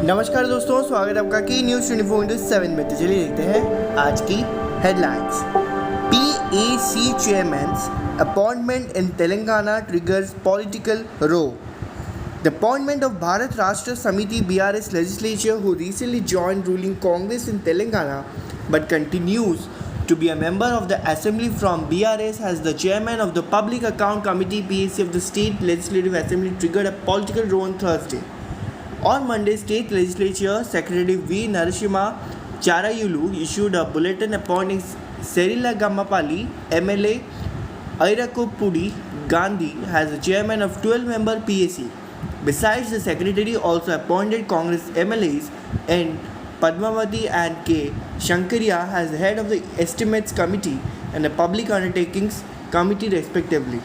नमस्कार दोस्तों, स्वागत है आपका की न्यूज़ 24/7 में। तो चलिए देखते हैं आज की headlines. PAC chairman's appointment in Telangana triggers political row. The appointment of Bharat Rashtra Samiti BRS legislature, who recently joined ruling Congress in Telangana but continues to be a member of the assembly from BRS as the chairman of the Public Account Committee PAC of the State Legislative Assembly, triggered a political row on Thursday. On Monday, State Legislature Secretary V. Narasimha Charayulu issued a bulletin appointing Serila Gammapalli, MLA Airakkopudi Gandhi, as the chairman of 12-member PAC. Besides, the secretary also appointed Congress MLAs N. Padmavati and K. Shankaria as the head of the Estimates Committee and the Public Undertakings Committee respectively.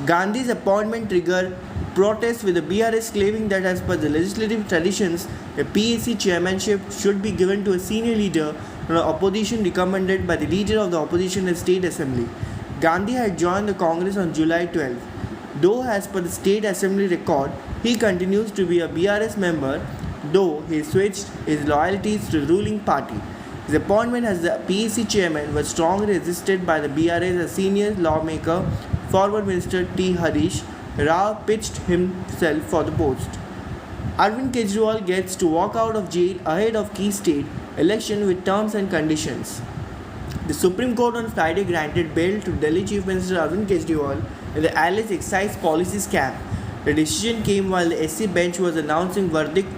Gandhi's appointment triggered protests, with the BRS claiming that as per the legislative traditions, a PAC chairmanship should be given to a senior leader from the opposition recommended by the leader of the opposition in State Assembly. Gandhi had joined the Congress on July 12. Though as per the State Assembly record, he continues to be a BRS member, though he switched his loyalties to the ruling party. His appointment as the PAC chairman was strongly resisted by the BRS as senior lawmaker. Former Minister T. Harish Rao pitched himself for the post. Arvind Kejriwal gets to walk out of jail ahead of key state election with terms and conditions. The Supreme Court on Friday granted bail to Delhi Chief Minister Arvind Kejriwal in the alleged excise policy scam. The decision came while the SC bench was announcing verdict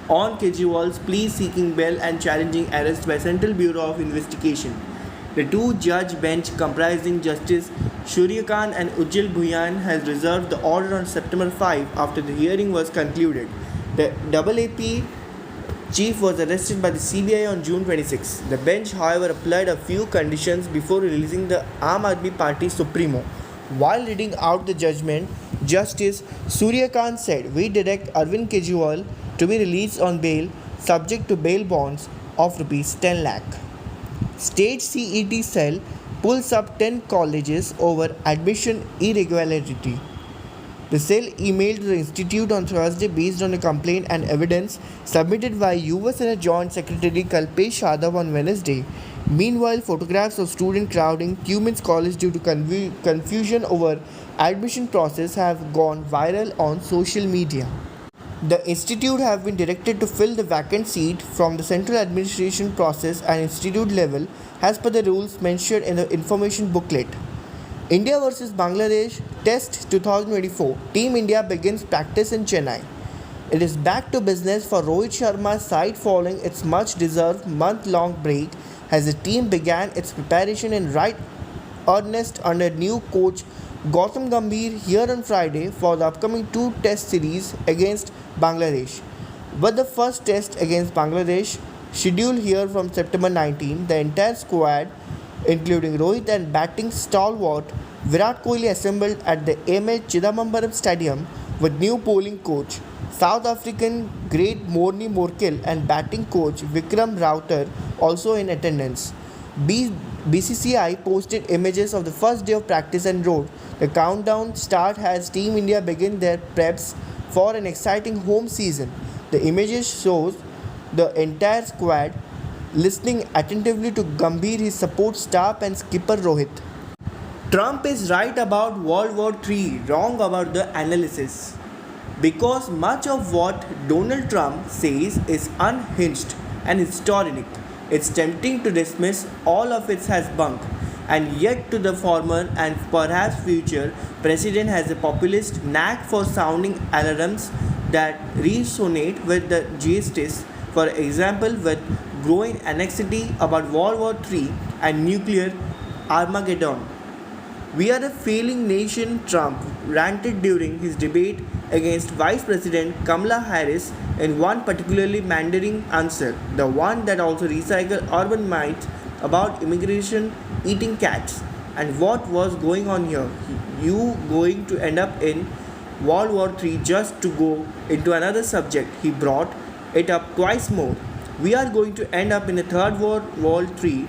on Kejriwal's plea seeking bail and challenging arrest by Central Bureau of Investigation. The two-judge bench comprising Justice Suryakant and Ujjal Bhuyan has reserved the order on September 5 after the hearing was concluded. The AAP chief was arrested by the CBI on June 26. The bench, however, applied a few conditions before releasing the Aam Aadmi Party Supremo. While reading out the judgment, Justice Suryakant said, "We direct Arvind Kejriwal to be released on bail subject to bail bonds of Rs 10 lakh. State CET cell pulls up 10 colleges over admission irregularity. The cell emailed to the institute on Thursday based on a complaint and evidence submitted by US Senate Joint Secretary Kalpesh Yadav on Wednesday. Meanwhile, photographs of students crowding Teamindiabeginspracticeinchennai College due to confusion over admission process have gone viral on social media. The institute have been directed to fill the vacant seat from the central administration process and institute level as per the rules mentioned in the information booklet. India vs Bangladesh Test 2024. Team India begins practice in Chennai. It is back to business for Rohit Sharma's side following its much-deserved month-long break as the team began its preparation in right earnest under new coach Gautam Gambhir here on Friday for the upcoming two-test series against Bangladesh. With the first test against Bangladesh scheduled here from September 19, the entire squad, including Rohit and batting stalwart Virat Kohli, assembled at the M.A. Chidambaram Stadium with new bowling coach South African great Morne Morkel and batting coach Vikram Rauter also in attendance. BCCI posted images of the first day of practice and wrote, "The countdown start as Team India begin their preps for an exciting home season." The images shows the entire squad listening attentively to Gambhir, his support staff and skipper Rohit. Trump is right about World War III, wrong about the analysis. Because much of what Donald Trump says is unhinged and historic, it's tempting to dismiss all of it as bunk. And yet to the former and perhaps future president has a populist knack for sounding alarms that resonate with the justice, for example with growing anxiety about World War III and nuclear Armageddon. "We are a failing nation," Trump ranted during his debate against Vice President Kamala Harris in one particularly Mandarin answer, the one that also recycled urban myths about immigration eating cats. And what was going on here? You going to end up in World War III just to go into another subject. He brought it up twice more. "We are going to end up in a third World War III,"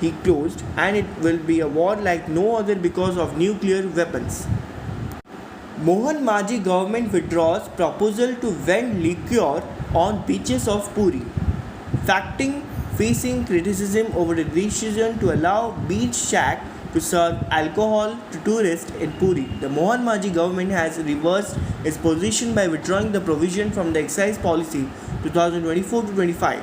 he closed, "and it will be a war like no other because of nuclear weapons." Mohan Maji government withdraws proposal to vend liquor on beaches of Puri. Facing criticism over the decision to allow beach shack to serve alcohol to tourists in Puri, the Mohan Maji government has reversed its position by withdrawing the provision from the excise policy 2024-25.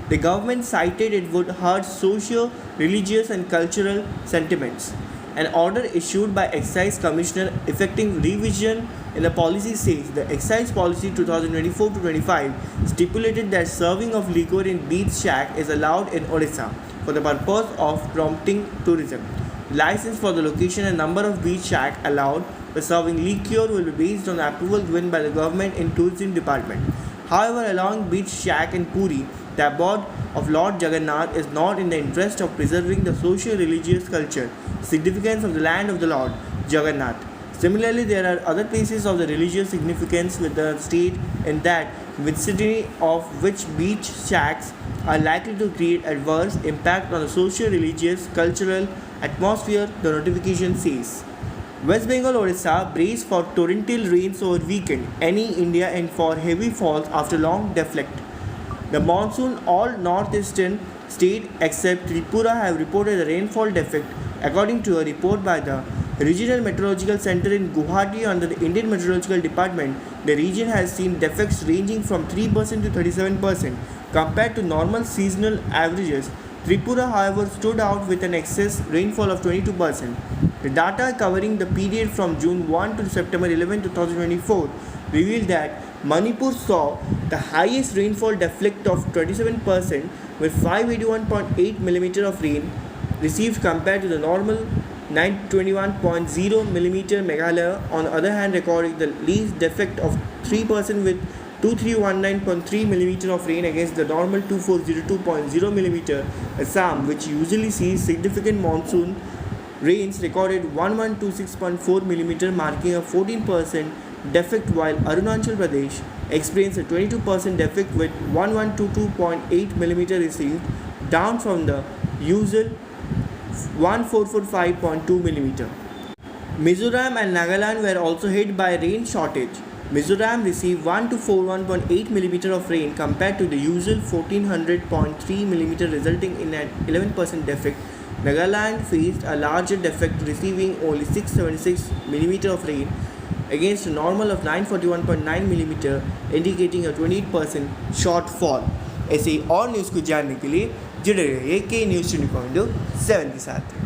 The government cited it would hurt socio, religious and cultural sentiments. An order issued by Excise Commissioner effecting revision in the policy says the Excise Policy 2024-25 stipulated that serving of liquor in beach shack is allowed in Odisha for the purpose of promoting tourism. License for the location and number of beach shack allowed for serving liquor will be based on the approval given by the government in tourism department. However, allowing beach shack in Puri, the abode of Lord Jagannath, is not in the interest of preserving the socio-religious culture significance of the land of the Lord Jagannath. Similarly, there are other places of the religious significance with the state in that vicinity of which beach shacks are likely to create adverse impact on the socio-religious cultural atmosphere, the notification says. West Bengal Odisha brace for torrential rains over weekend, any India and for heavy falls after long deflect. The monsoon, all northeastern states except Tripura have reported a rainfall defect according to a report by the Regional Meteorological Center in Guwahati under the Indian Meteorological Department. The region has seen defects ranging from 3% to 37% compared to normal seasonal averages. Tripura, however, stood out with an excess rainfall of 22%. The data covering the period from June 1 to September 11, 2024 revealed that Manipur saw the highest rainfall deflect of 27% with 581.8 mm of rain received compared to the normal 921.0 mm. Meghalaya, on the other hand, recorded the least defect of 3% with 2319.3 mm of rain against the normal 2402.0 mm. Assam, which usually sees significant monsoon rains, recorded 1126.4 mm, marking a 14% defect, while Arunachal Pradesh experienced a 22% defect with 1122.8 mm received, down from the usual 1445.2 mm. Mizoram and Nagaland were also hit by rain shortage. Mizoram received 1241.8 mm of rain compared to the usual 1400.3 mm, resulting in an 11% defect. Nagaland faced a larger defect, receiving only 676 mm of rain against a normal of 941.9 mm, indicating a 28% shortfall. ऐसे और news को जानने के लिए जुड़े रहिए के news 20.7 के साथ.